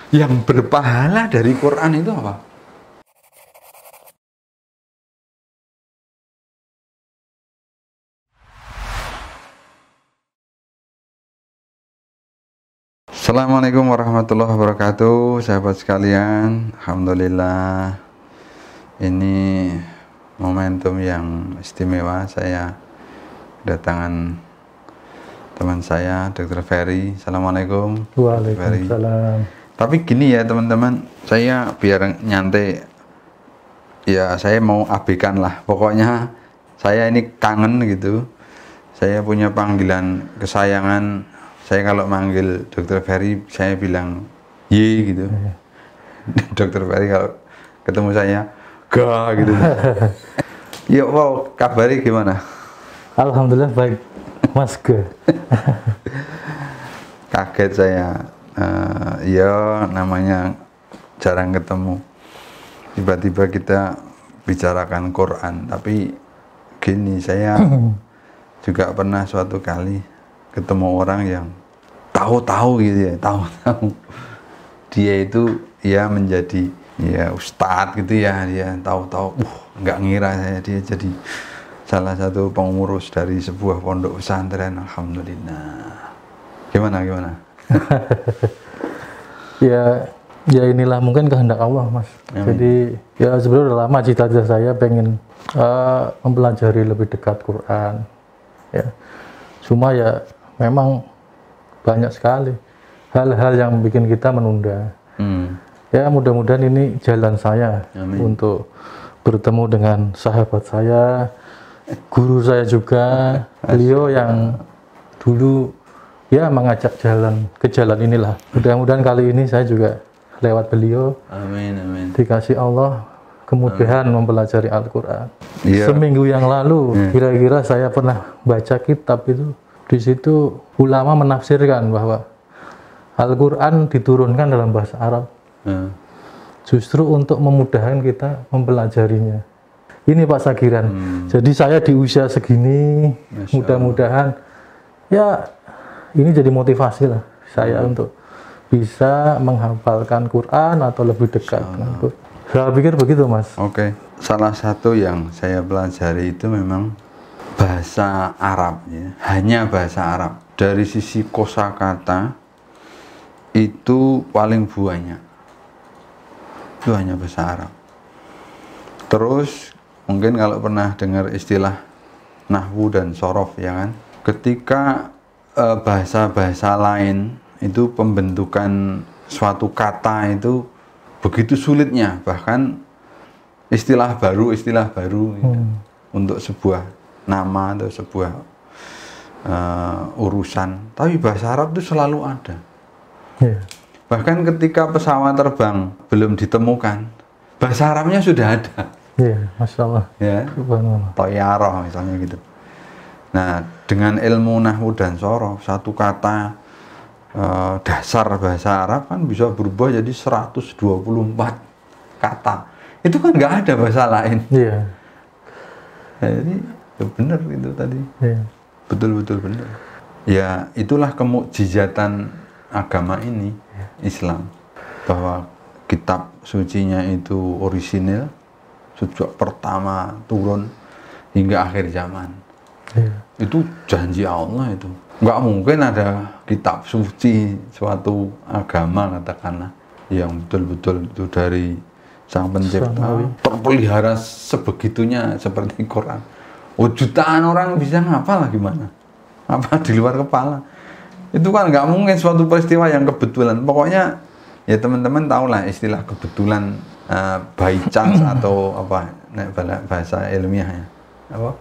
Yang berpahala dari Quran itu apa? Assalamualaikum warahmatullahi wabarakatuh, sahabat sekalian. Alhamdulillah, ini momentum yang istimewa. Saya kedatangan teman saya, Dr. Ferry. Assalamualaikum. Waalaikumsalam. Tapi gini ya teman-teman, saya biar nyantai, ya saya mau abaikan lah. Pokoknya saya ini kangen gitu. Saya punya panggilan kesayangan. Saya kalau manggil Dr. Ferry, saya bilang ye gitu. Dr. Ferry kalau ketemu saya, ga gitu. Ya wow, kabari gimana? Alhamdulillah baik, Mas Ge. Kaget saya. Ya namanya jarang ketemu. Tiba-tiba kita bicarakan Quran. Tapi gini, saya juga pernah suatu kali ketemu orang yang tahu-tahu gitu ya, tahu-tahu dia itu ya menjadi ya ustadz gitu ya, dia tahu-tahu nggak ngira saya dia jadi salah satu pengurus dari sebuah pondok pesantren. Alhamdulillah. Gimana? Ya inilah mungkin kehendak Allah, Mas. Amin. Jadi ya sebenarnya udah lama cita-cita saya pengen mempelajari lebih dekat Quran. Ya, cuma ya memang banyak sekali hal-hal yang bikin kita menunda. Ya mudah-mudahan ini jalan saya. Amin. Untuk bertemu dengan sahabat saya, guru saya juga, beliau yang dulu ya mengajak ke jalan inilah. Mudah-mudahan kali ini saya juga lewat beliau. Amin. Dikasih Allah kemudahan mempelajari Al-Quran. Seminggu yang lalu kira-kira saya pernah baca kitab itu. Di situ ulama menafsirkan bahwa Al-Quran diturunkan dalam bahasa Arab justru untuk memudahkan kita mempelajarinya. Ini Pak Sagiran. Jadi saya di usia segini, mudah-mudahan ya ini jadi motivasi lah saya untuk bisa menghafalkan Quran atau lebih dekat dengan Quran. Saya pikir begitu, Mas. Oke. Salah satu yang saya pelajari itu memang bahasa Arab ya. Hanya bahasa Arab. Dari sisi kosakata itu paling banyak. Itu hanya bahasa Arab. Terus mungkin kalau pernah dengar istilah nahwu dan sorof ya kan. Ketika bahasa-bahasa lain itu pembentukan suatu kata itu begitu sulitnya, bahkan istilah baru gitu, untuk sebuah nama atau sebuah urusan. Tapi bahasa Arab itu selalu ada. Bahkan ketika pesawat terbang belum ditemukan, bahasa Arabnya sudah ada. Masya Allah. Ya, Toyarah misalnya gitu. Nah, dengan ilmu nahwu dan sorof, satu kata dasar bahasa Arab kan bisa berubah jadi 124 kata. Itu kan nggak ada bahasa lain. Jadi ya benar itu tadi. Betul benar. Ya itulah kemukjizatan agama ini, Islam, bahwa kitab sucinya itu orisinil sejak pertama turun hingga akhir zaman. Itu janji Allah itu. Nggak mungkin ada kitab suci suatu agama katakanlah yang betul-betul itu dari Sang Pencipta terpelihara sebegitunya seperti Quran. Jutaan orang bisa ngapal gimana? Apa di luar kepala? Itu kan nggak mungkin suatu peristiwa yang kebetulan. Pokoknya ya teman-teman tahulah istilah kebetulan, by chance atau apa bahasa ilmiahnya. Apa?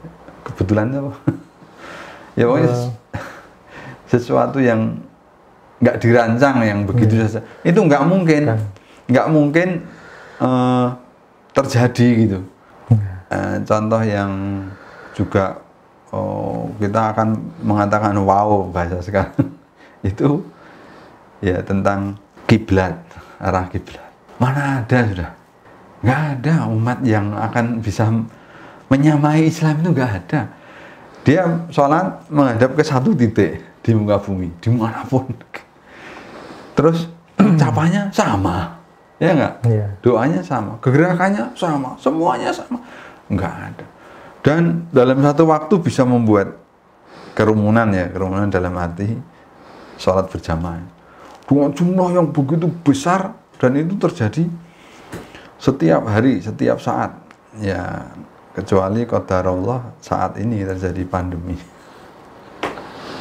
Kebetulan apa? Ya pokoknya sesuatu yang nggak dirancang yang begitu saja. Itu nggak mungkin terjadi gitu. Contoh yang juga kita akan mengatakan wow bahasa sekarang itu ya tentang kiblat, arah kiblat. Mana ada sudah, nggak ada umat yang akan bisa menyamai Islam, itu nggak ada. Dia sholat menghadap ke satu titik di muka bumi, dimanapun. Terus ucapannya sama, ya enggak? Iya. Doanya sama, gerakannya sama, semuanya sama, enggak ada. Dan dalam satu waktu bisa membuat kerumunan ya, kerumunan dalam arti sholat berjamaah. Dengan jumlah yang begitu besar dan itu terjadi setiap hari, setiap saat. Ya, kecuali qadarullah saat ini terjadi pandemi.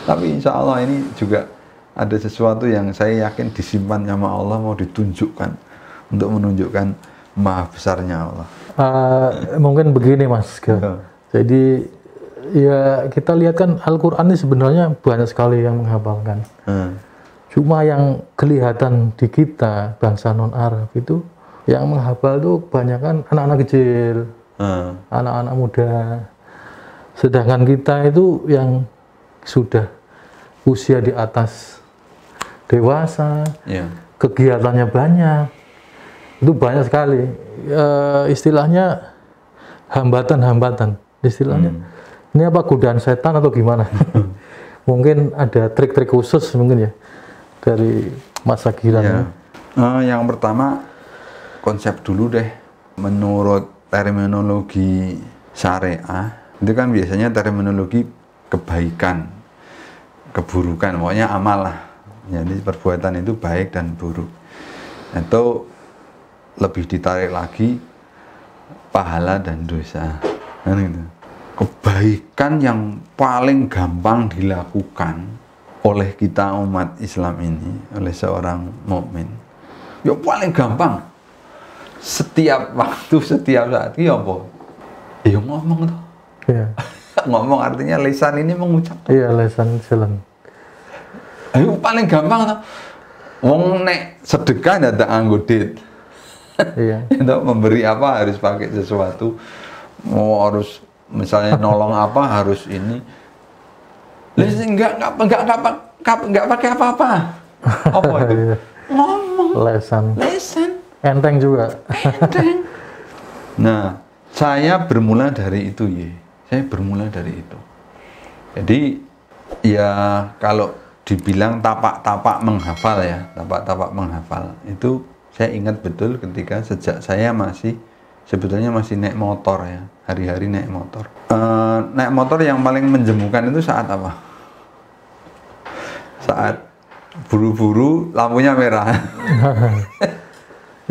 Tapi insya Allah ini juga ada sesuatu yang saya yakin disimpan sama Allah, mau ditunjukkan untuk menunjukkan maha besarnya Allah. Mungkin begini Mas. Jadi ya kita lihat kan Al-Quran ini sebenarnya banyak sekali yang menghafalkan. Cuma yang kelihatan di kita bangsa non-Arab itu yang menghafal itu kebanyakan anak-anak kecil, anak-anak muda. Sedangkan kita itu yang sudah usia di atas dewasa, kegiatannya banyak, itu banyak sekali. Istilahnya hambatan-hambatan, istilahnya. Ini apa godaan setan atau gimana? Mungkin ada trik-trik khusus mungkin ya dari Mas Sagiran. Yang pertama konsep dulu deh. Menurut terminologi syariah itu kan biasanya terminologi kebaikan, keburukan, pokoknya amal lah. Jadi perbuatan itu baik dan buruk. Itu lebih ditarik lagi pahala dan dosa. Kan gitu. Kebaikan yang paling gampang dilakukan oleh kita umat Islam ini, oleh seorang mukmin, yang paling gampang setiap waktu, setiap saat, ya apa? Ya ngomong tuh. Iya. Ngomong artinya lisan ini mengucap. Iya, lisan jalan. Ayo paling gampang tuh. Wong nek sedekah ndak nganggo duit. Iya. Untuk memberi apa harus pakai sesuatu. Mau harus misalnya nolong apa harus ini. Enggak pakai apa-apa. Apa itu? Ngomong. Lesan. Enteng juga. Enteng. Nah, saya bermula dari itu ya. Saya bermula dari itu. Jadi ya kalau dibilang tapak-tapak menghafal ya, tapak-tapak menghafal itu saya ingat betul ketika sejak saya sebetulnya masih naik motor ya, hari-hari naik motor. Naik motor yang paling menjemukan itu saat apa? Saat buru-buru lampunya merah.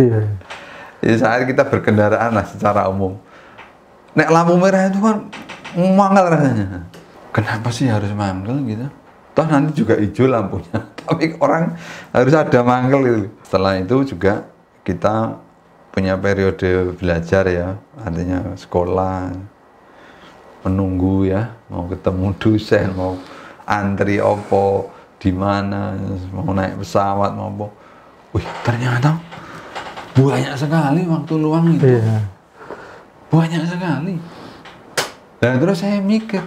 Iya. Jadi saat kita berkendaraan lah secara umum. Nek lampu merah itu kan manggal rasanya. Kenapa sih harus manggal gitu? Toh nanti juga hijau lampunya. Tapi orang harus ada mangkel gitu. Setelah itu juga kita punya periode belajar ya, artinya sekolah, menunggu ya, mau ketemu dosen, mau antri opo, di mana, mau naik pesawat, mau apa. Wih, ternyata banyak sekali waktu luang itu. Iya. Banyak sekali. Dan terus saya mikir,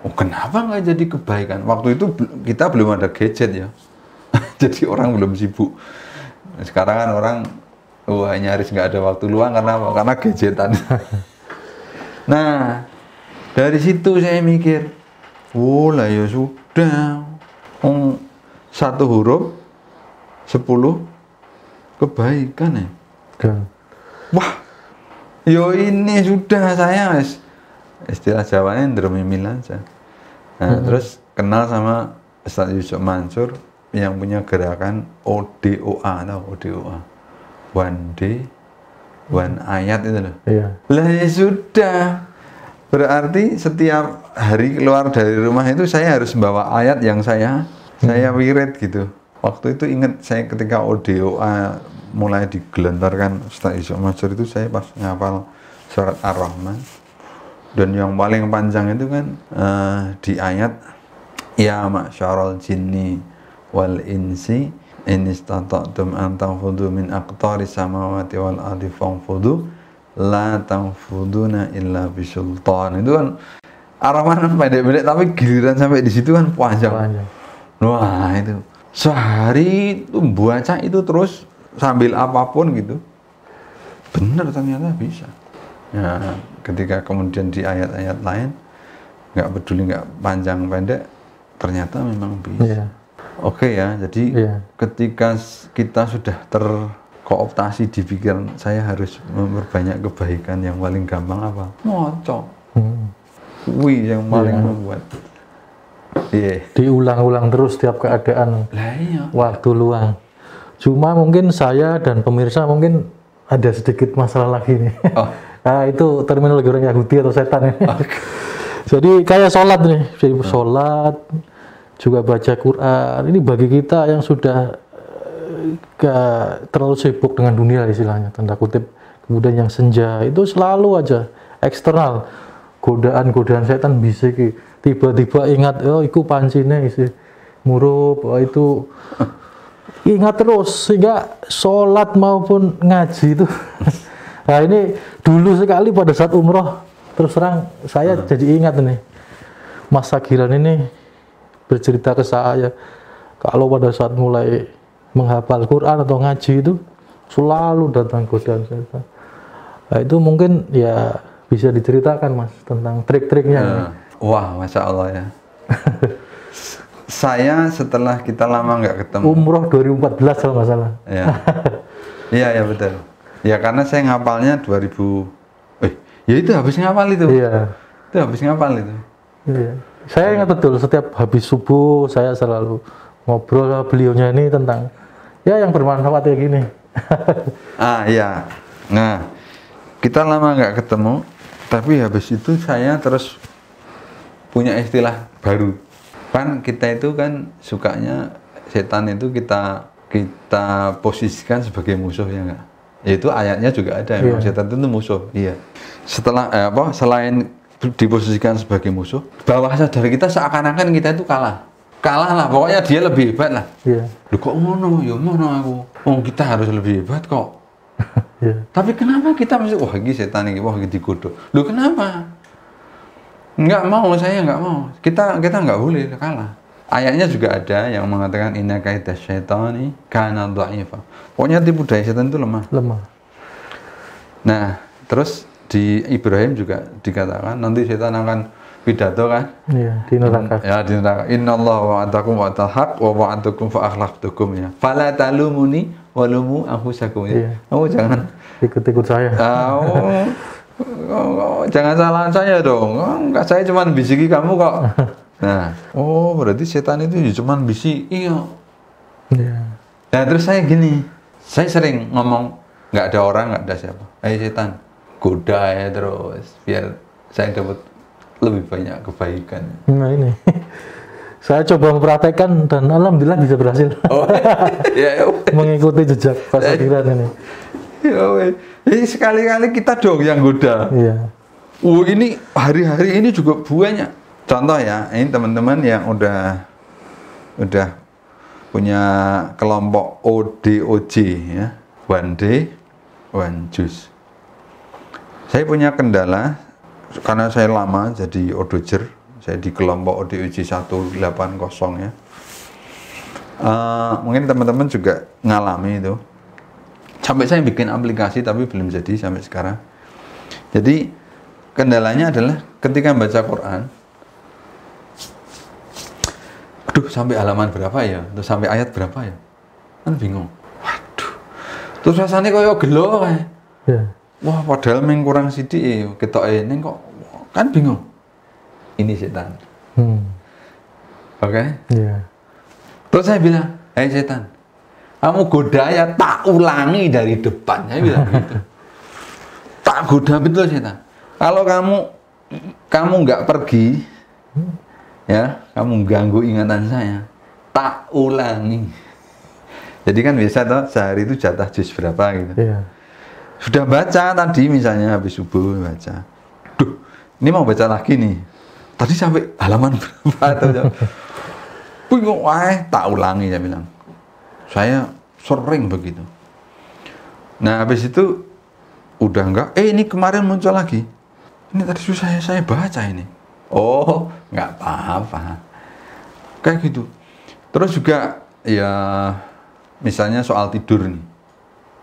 oh kenapa nggak jadi kebaikan? Waktu itu kita belum ada gadget ya. Jadi orang belum sibuk. Sekarang kan orang nyaris nggak ada waktu luang karena apa? Karena gadgetan. Nah, dari situ saya mikir, oh lah ya sudah. Satu huruf 10 kebaikan ya. Wah, yo ini sudah saya istilah Jawanya ndremimil aja. Nah, terus kenal sama Ustaz Yusuf Mansur yang punya gerakan ODOA, tahu ODOA? One day, one ayat itu loh. Iya. Lah ya sudah. Berarti setiap hari keluar dari rumah itu saya harus membawa ayat yang saya wirid gitu. Waktu itu ingat saya ketika ODOA mulai digelontorkan Ustaz Yusuf Mansur itu saya pas ngapal surat Ar-Rahman. Dan yang paling panjang itu kan di ayat ya ma'syaral jinni wal insi in istata'tum an tanfudu min aqtaris samawati wal ardi fanfudu la tanfuduna illa bisultan. Itu kan Ar-Rahman pendek-pendek tapi giliran sampai di situ kan panjang. Wah, itu sehari itu baca itu terus sambil apapun gitu. Benar ternyata bisa. Ya, ketika kemudian di ayat-ayat lain nggak peduli nggak panjang pendek ternyata memang bisa. Oke ya, jadi ketika kita sudah terkooptasi di pikiran, saya harus memperbanyak kebaikan, yang paling gampang apa? Ngocok. Wih, yang paling membuat. Diulang-ulang terus setiap keadaan, waktu luang. Cuma mungkin saya dan pemirsa mungkin ada sedikit masalah lagi nih. Nah, itu terminologi orang Yahudi atau setan ini. Jadi kayak sholat nih, jadi sholat, juga baca Quran. Ini bagi kita yang sudah gak terlalu sibuk dengan dunia istilahnya, tanda kutip. Kemudian yang senja, itu selalu aja eksternal. Godaan-godaan setan bisa tiba-tiba ingat, oh itu pancine isi murup, oh itu ingat terus, sehingga sholat maupun ngaji itu. Nah ini dulu sekali pada saat umroh, terus terang saya jadi ingat nih, Mas Sagiran ini bercerita ke saya, kalau pada saat mulai menghafal Quran atau ngaji itu, selalu datang godaan setan. Nah itu mungkin ya bisa diceritakan Mas, tentang trik-triknya. Wah, Masya Allah ya. Saya setelah kita lama nggak ketemu. Umroh 2014 kalau nggak salah. Iya betul. Ya karena saya ngapalnya 2000. Ya itu habis ngapal itu. Iya. Itu habis ngapal itu. Iya. Saya ingat betul, setiap habis subuh saya selalu ngobrol sama beliaunya ini tentang ya yang bermanfaat ya gini. Iya. Nah, kita lama nggak ketemu, tapi habis itu saya terus punya istilah baru. Kan kita itu kan sukanya setan itu kita posisikan sebagai musuh ya enggak? Itu ayatnya juga ada, yang setan itu musuh. Iya. Setelah selain diposisikan sebagai musuh, bawah sadar kita seakan-akan kita itu kalah lah, pokoknya dia lebih hebat lah. Loh kok ngono? Ya ngono aku. Kita harus lebih hebat kok. Tapi kenapa kita masih wah ini setan ini, wah ini digodoh. Loh kenapa? Enggak mau, saya enggak mau. Kita enggak boleh kalah. Ayatnya juga ada yang mengatakan inna kaidah syaitani kana dha'ifa. Pokoknya tipu daya setan itu lemah. Nah, terus di Ibrahim juga dikatakan nanti setan akan pidato kan? Iya, di neraka. Ya, di neraka. Innallaha wa'adakum wa'adal haq wa wa'adukum fa akhlaftukum ya. Fala talumuni walumu anfusakum ya. Kamu jangan ikut-ikut saya. Jangan salahan saya dong. Enggak, saya cuma bisiki kamu kok. Nah, berarti setan itu cuma bisik. Iya. Nah, terus saya gini. Saya sering ngomong, nggak ada orang, nggak ada siapa. Ayo setan, goda ya terus, biar saya dapat lebih banyak kebaikan. Nah ini, saya coba mempraktekkan dan alhamdulillah bisa berhasil. Mengikuti jejak Pak Sagiran ini. Ini sekali-kali kita dong yang goda. Ini hari-hari ini juga banyak. Contoh ya, ini teman-teman yang udah punya kelompok ODOJ ya, one day, one juice. Saya punya kendala karena saya lama jadi odojer, saya di kelompok ODOJ 180 ya. Mungkin teman-teman juga ngalami itu. Sampai saya bikin aplikasi tapi belum jadi sampai sekarang. Jadi kendalanya adalah ketika baca Quran, aduh sampai halaman berapa ya, terus sampai ayat berapa ya, kan bingung. Waduh, terus rasanya kayak gelo kayak. Wah padahal main kurang sidik, ketok ini kok, kan bingung. Ini setan. Oke? Terus saya bilang, hey setan, kamu goda ya tak ulangi dari depan. Saya bilang gitu. Tak goda betul setan. Kalau kamu nggak pergi, ya, kamu ganggu ingatan saya, tak ulangi. Jadi kan biasa toh sehari itu jatah juz berapa gitu. Sudah baca tadi misalnya habis subuh baca. Duh, ini mau baca lagi nih. Tadi sampai halaman berapa atau bingung, tak ulangi saya bilang. Saya sering begitu. Nah, habis itu udah enggak, ini kemarin muncul lagi. Ini tadi susah saya baca ini. Oh, nggak apa-apa. Kayak gitu. Terus juga ya misalnya soal tidur nih.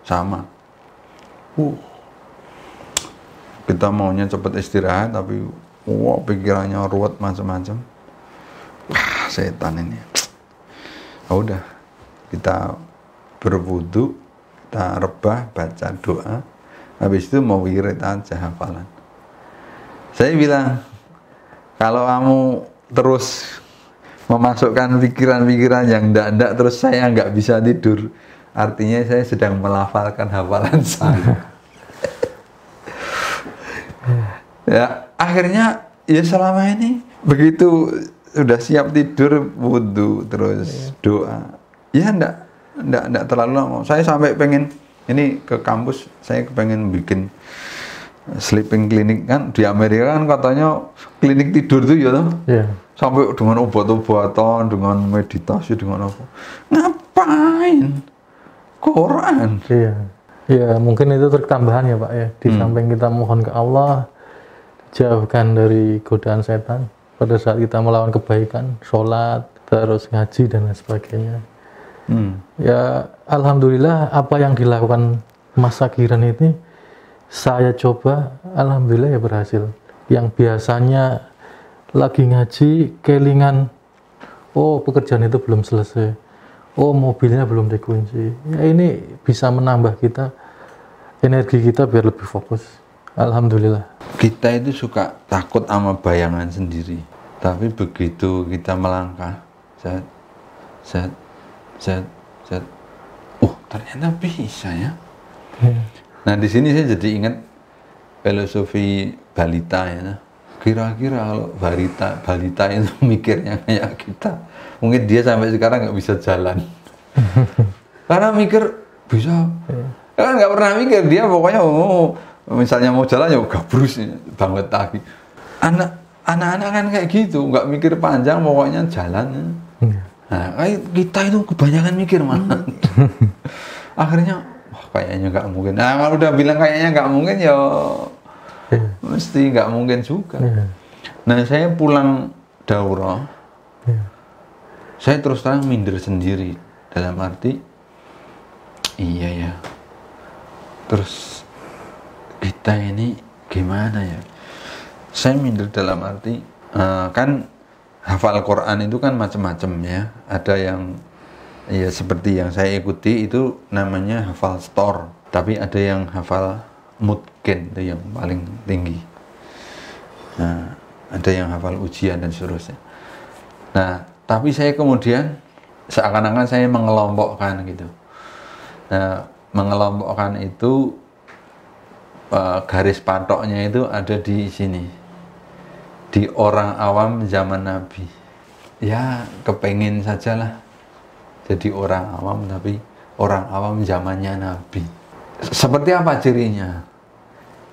Sama. Kita maunya cepat istirahat tapi pikirannya ruwet macam-macam. Setan ini. udah kita berwudu, kita rebah, baca doa, habis itu mau wirid aja hafalan. Saya bilang, kalau kamu terus memasukkan pikiran-pikiran yang ndak-ndak terus saya nggak bisa tidur, artinya saya sedang melafalkan hafalan saya. Ya, akhirnya ya selama ini begitu sudah siap tidur, wudu terus doa. Ya enggak terlalu lama. Saya sampai pengen ini ke kampus, saya pengen bikin sleeping clinic kan di Amerika kan katanya klinik tidur tuh ya toh. Yeah. Sampai dengan obat-obatan, dengan meditasi, dengan apa. Ngapain? Quran. Iya. Ya, mungkin itu trik tambahan ya Pak ya. Di samping kita mohon ke Allah, jauhkan dari godaan setan pada saat kita melawan kebaikan, sholat, terus ngaji dan lain sebagainya. Ya, alhamdulillah apa yang dilakukan Mas Sagiran ini saya coba, alhamdulillah ya berhasil. Yang biasanya lagi ngaji, kelingan, oh pekerjaan itu belum selesai, oh mobilnya belum dikunci. Ya ini bisa menambah kita energi kita biar lebih fokus. Alhamdulillah. Kita itu suka takut sama bayangan sendiri, tapi begitu kita melangkah, zat, oh ternyata bisa ya. Nah di sini saya jadi ingat filosofi balita ya. Kira-kira kalau balita itu mikirnya kayak kita, mungkin dia sampai sekarang nggak bisa jalan. Karena mikir bisa, kan nggak pernah mikir dia pokoknya misalnya mau jalan ya gabrus banget lagi. Anak-anak kan kayak gitu, nggak mikir panjang, pokoknya jalan. Nah, kita itu kebanyakan mikir malah. Akhirnya, wah kayaknya nggak mungkin. Nah, kalau udah bilang kayaknya nggak mungkin ya, mesti nggak mungkin juga. Nah, saya pulang daurah, saya terus terang minder sendiri. Dalam arti, iya ya. Terus kita ini gimana ya? Saya minder dalam arti, kan hafal Quran itu kan macam-macam ya. Ada yang ya seperti yang saya ikuti itu namanya hafal store, tapi ada yang hafal mutqin itu yang paling tinggi. Nah, ada yang hafal ujian dan seterusnya. Nah, tapi saya kemudian seakan-akan saya mengelompokkan gitu. Nah, mengelompokkan itu garis patoknya itu ada di sini, di orang awam zaman Nabi. Ya kepengen sajalah jadi orang awam, tapi orang awam zamannya Nabi. Seperti apa cirinya?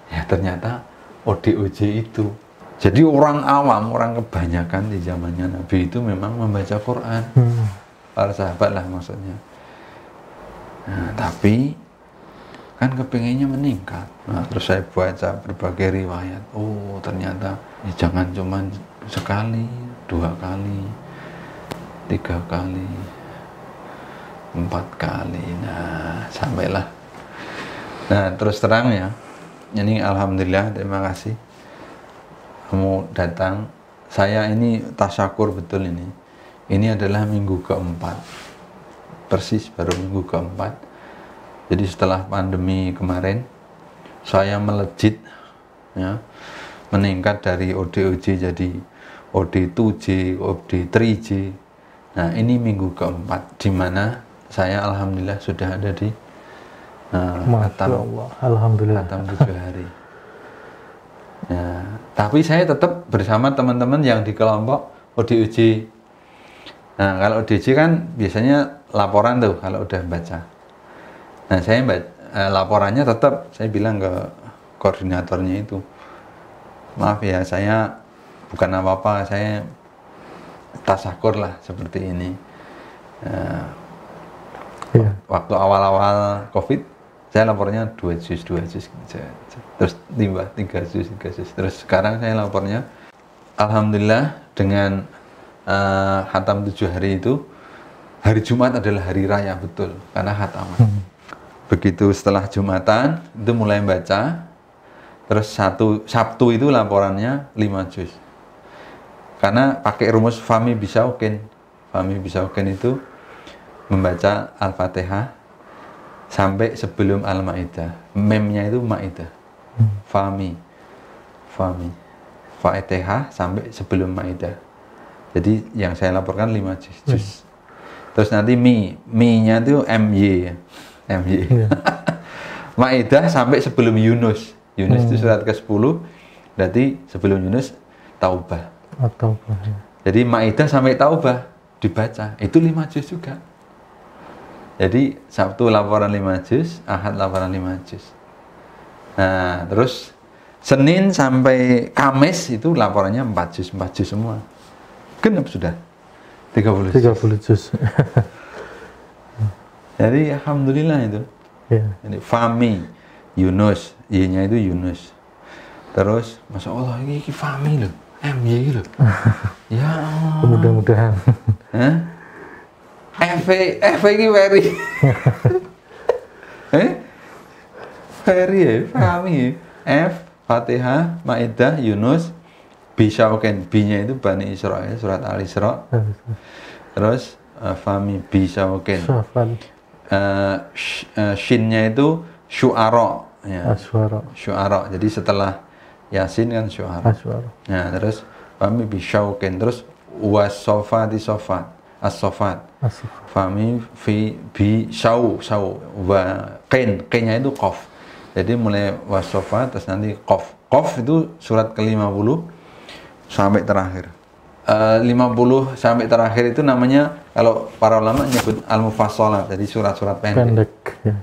Ya ternyata ODOJ itu. Jadi orang awam, orang kebanyakan di zamannya Nabi itu memang membaca Quran. Para sahabat lah maksudnya. Nah, tapi kan kepengennya meningkat. Nah, terus saya baca berbagai riwayat. Oh ternyata ya jangan cuma sekali, 2 kali, 3 kali, 4 kali. Nah sampailah. Nah terus terang ya, ini alhamdulillah, terima kasih kamu datang. Saya ini tasyakur betul ini. Ini adalah minggu keempat, persis baru minggu keempat. Jadi setelah pandemi kemarin, saya melejit, ya, meningkat dari ODOJ jadi OD2J, OD3J. Nah ini minggu keempat, di mana saya alhamdulillah sudah ada di alhamdulillah khatam 7 hari. Ya, tapi saya tetap bersama teman-teman yang di kelompok ODOJ. Nah kalau ODOJ kan biasanya laporan tuh kalau udah baca. Nah saya laporannya tetap saya bilang ke koordinatornya itu, maaf ya saya bukan apa-apa, saya tasyakur lah seperti ini. Waktu awal-awal COVID saya lapornya 2 juz terus timbah 3 juz. Terus sekarang saya lapornya alhamdulillah dengan khatam 7 hari itu, hari Jumat adalah hari raya betul karena khataman. Begitu setelah Jumatan itu mulai baca, terus Sabtu itu laporannya 5 juz. Karena pakai rumus Fahmi Bisaukin. Fahmi Bisaukin itu membaca Al-Fatihah sampai sebelum Al-Maidah. Memnya itu Maidah. Fami. Fatihah sampai sebelum Maidah. Jadi yang saya laporkan 5 juz. Terus nanti mi-nya itu MY ya. MY. Maidah sampai sebelum Yunus. Yunus itu surat ke-10. Berarti sebelum Yunus Taubah. Taubah. Ya. Jadi Maidah sampai Taubah dibaca. Itu 5 juz juga. Jadi Sabtu laporan 5 juz, Ahad laporan 5 juz. Nah, terus Senin sampai Kamis itu laporannya 4 juz semua. Genap sudah 30 juz. Jadi alhamdulillah itu. Ya. Jadi Fami, Yunus, Y-nya itu Yunus. Terus Masya Allah ini Fami loh, MY loh. Ya Allah. Mudah-mudahan. F ini Ferry. Ferry ya, Fami. F, Fatihah, Maidah, Yunus, Bisyauken. B-nya itu Bani Israel, surat Al-Isra. Terus Fami Bisyauken. Shin-nya itu Syu'ara. Ya. Syu'ara. Jadi setelah Yasin kan Syu'ara. Nah, terus Fami Bisyauken. Terus Wasofati Sofat. As-Sofat. Fami bi Syau wa Qin-nya itu Qaf. Jadi mulai Wasofat terus nanti Qaf. Qaf itu surat ke-50 sampai terakhir. 50 sampai terakhir itu namanya, kalau para ulama nyebut Al-Mufassalat, jadi surat-surat pendek. Ya.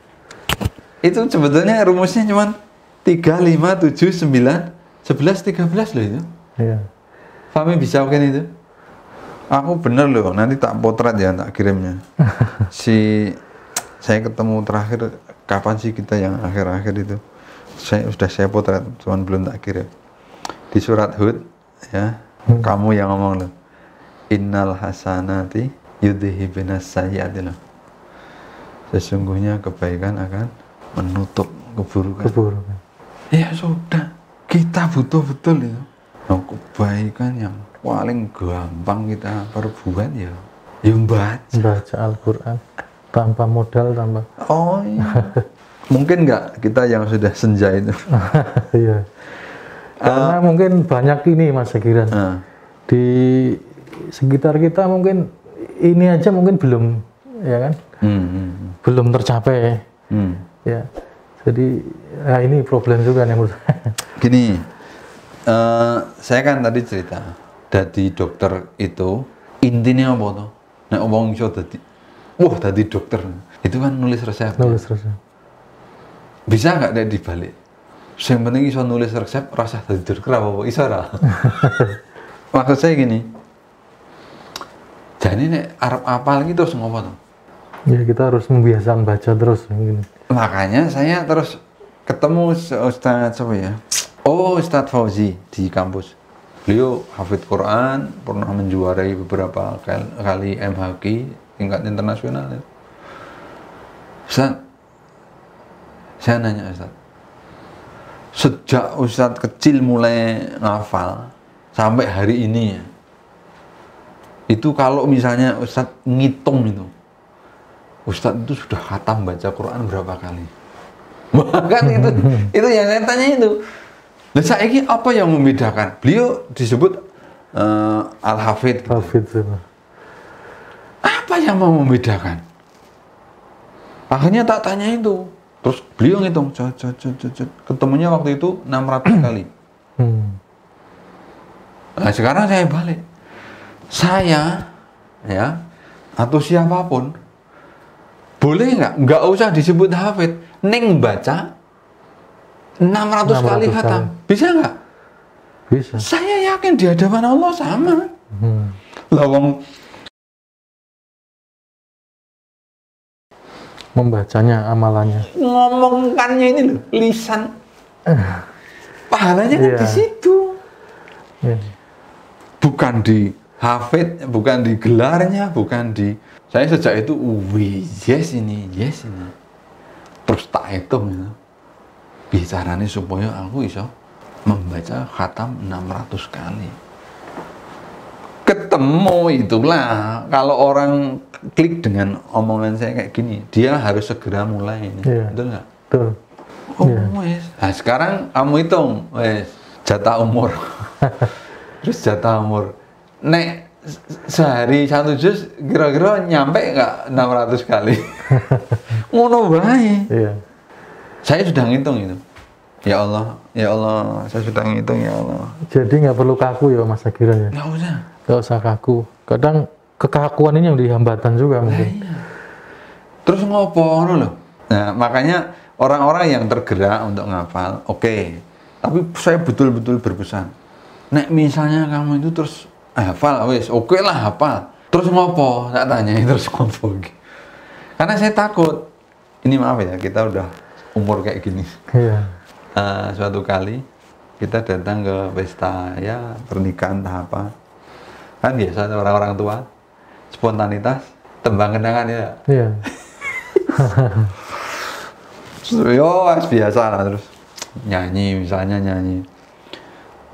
Itu sebetulnya rumusnya cuma 3, 5, 7, 9, 11, 13 loh itu. Iya. Fahmi bisa kan itu? Aku bener loh, nanti tak potret ya, tak kirimnya. Saya ketemu terakhir, kapan sih kita yang akhir-akhir itu? Saya potret, cuman belum tak kirim. Di surat Hud, ya. Kamu yang ngomong loh, innal hasanati yudhibinas sayyiati loh. Sesungguhnya kebaikan akan menutup keburukan. Ya sudah, kita butuh betul itu. Nah, kebaikan yang paling gampang kita perbuat ya baca Al-Quran tanpa modal, tanpa. Oh iya. Mungkin nggak kita yang sudah senja itu. Iya. Karena mungkin banyak ini Mas Sekiran di sekitar kita, mungkin ini aja mungkin belum, ya kan, belum tercapai. Ya, jadi ini problem juga nih menurut saya. Gini, saya kan tadi cerita dari dokter itu intinya apa tuh? Nah, omong iso tadi dokter itu kan nulis resep. Bisa nggak deh dibalik? Yang penting iso nulis resep, rasa tadi dokter apa iso ra? Maksud saya gini, jadi nek arep apal gitu terus ngopo tuh? Ya kita harus membiasakan baca terus mungkin. Makanya saya terus ketemu Ustadz siapa ya? Oh, Ustadz Fauzi di kampus. Beliau hafidz Quran, pernah menjuarai beberapa kali MHQ tingkat internasional. Ustadz, saya nanya Ustadz, sejak Ustadz kecil mulai ngafal sampai hari ini ya, itu kalau misalnya Ustadz ngitung Ustadz itu sudah khatam baca Quran berapa kali? Bahkan itu yang saya tanya itu. Nah, saya ini apa yang membedakan? Beliau disebut Al-Hafidz. Apa yang mau membedakan? Akhirnya tak tanya itu. Terus beliau ngitung, ketemunya waktu itu 600 kali. Nah, sekarang saya balik. Saya, ya, atau siapapun, boleh nggak usah disebut hafid, neng baca 600 kali khatam. Bisa nggak? Bisa. Saya yakin di hadapan Allah sama. Lawang membacanya, amalannya. Ngomongkannya ini loh, lisan. Pahalanya kan di situ. Bukan di hafid, bukan di gelarnya, bukan di. Saya sejak itu, yes ini. Terus tak hitung ya. Bicaranya supaya aku bisa membaca khatam 600 kali. ketemu itulah. Kalau orang klik dengan omongan saya kayak gini, dia harus segera mulai ini. Betul nggak? Betul. Oh, wes. Nah, sekarang kamu hitung, wes, jatah umur. Terus jatah umur. Nek sehari 1 juz kira-kira nyampe nggak 600 kali? Ngono bae. Iya. Saya sudah ngitung itu. Ya Allah, saya sudah ngitung ya Allah. Jadi nggak perlu kaku ya Mas Agiran ya? Nggak usah kaku. Kadang kekakuan ini yang dihambatan juga mungkin. Iya. Terus ngopo loh. Nah, makanya orang-orang yang tergerak untuk ngafal, oke. Tapi saya betul-betul berpesan. Nek misalnya kamu itu terus hafal, wes, oke lah hafal. Terus ngopo? Tak tanya terus ngopo. Karena saya takut. Ini maaf ya, kita udah umur kayak gini. Iya. Suatu kali kita datang ke pesta ya pernikahan entah apa, kan biasa orang-orang tua spontanitas tembang kenangan ya. Iya. Yo biasa lah, terus nyanyi misalnya nyanyi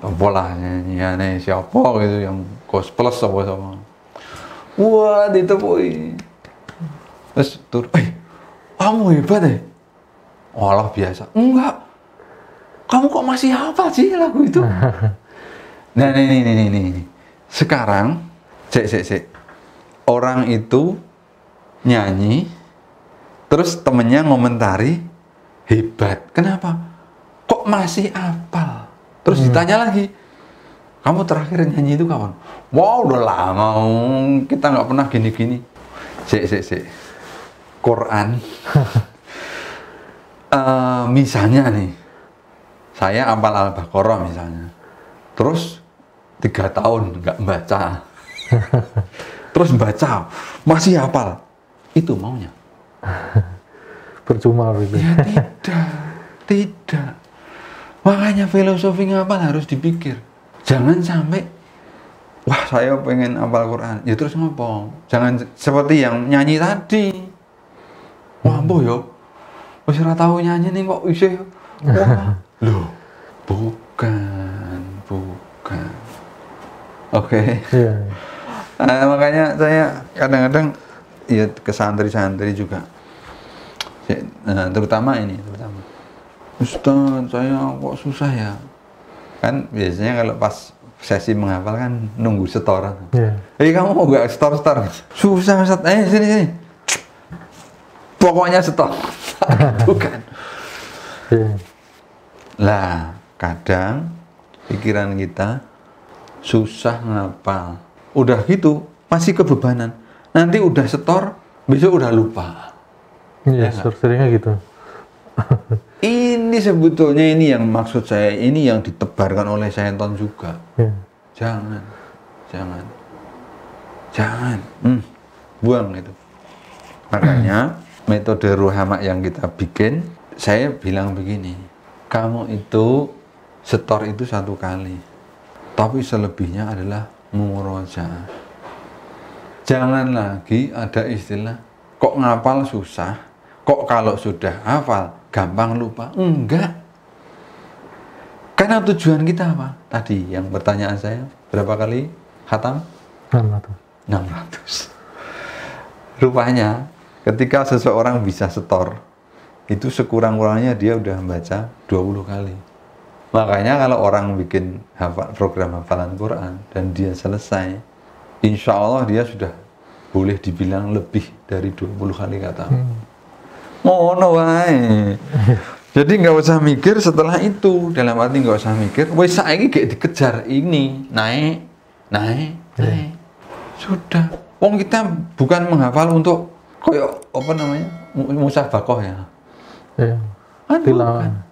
apa lah nyanyi siapa gitu yang cosplay apa wah ditepui terus kamu hebat ya. Walah biasa enggak. Kamu kok masih hafal sih lagu itu? Nah, ini. Sekarang, cek. Orang itu nyanyi, terus temennya ngomentari, hebat. Kenapa? Kok masih hafal? Terus ditanya lagi, kamu terakhir nyanyi itu kapan? Wow, udah lama, kita nggak pernah gini-gini. Cek. Quran. Misalnya nih, saya hafal Al-Baqarah misalnya, terus 3 tahun nggak baca, terus baca masih hafal, itu maunya? Percuma gitu. Ya tidak. Makanya filosofi ngapal harus dipikir. Jangan sampai, wah saya pengen hafal Quran, ya terus ngopong. Jangan seperti yang nyanyi tadi. Wah boh yo, wis ora tau nyanyi nih kok isih. Wah. Loh, bukan. Oke. Iya. Makanya saya kadang-kadang ya ke santri-santri juga. Terutama Ustaz, saya kok susah ya. Kan biasanya kalau pas sesi menghafal kan nunggu setoran. Iya. Kamu mau gak setor? Susah Ustaz. Sini. Pokoknya setor. Bukan. Iya. Lah, kadang pikiran kita susah ngapal. Udah gitu, masih kebebanan. Nanti udah setor, besok udah lupa. Iya, seringnya gitu. Ini sebetulnya ini yang maksud saya, ini yang ditebarkan oleh setan juga. Iya. Jangan. Buang itu. Makanya, metode Ruhama yang kita bikin, saya bilang begini. Kamu itu setor itu 1 kali, tapi selebihnya adalah murojaah. Jangan lagi ada istilah kok ngapal susah, kok kalau sudah hafal gampang lupa. Enggak. Karena tujuan kita apa? Tadi yang pertanyaan saya, berapa kali khatam? 600. Rupanya ketika seseorang bisa setor, itu sekurang-kurangnya dia udah membaca 20 kali. Makanya kalau orang bikin program hafalan Quran dan dia selesai, insya Allah dia sudah boleh dibilang lebih dari 20 kali kata. Ngono wae. Jadi nggak usah mikir setelah itu, dalam arti nggak usah mikir, wes saiki gak dikejar ini, naik. Sudah. Wong kita bukan menghafal untuk koyo apa namanya? Musabaqah ya. Iya. Bukan.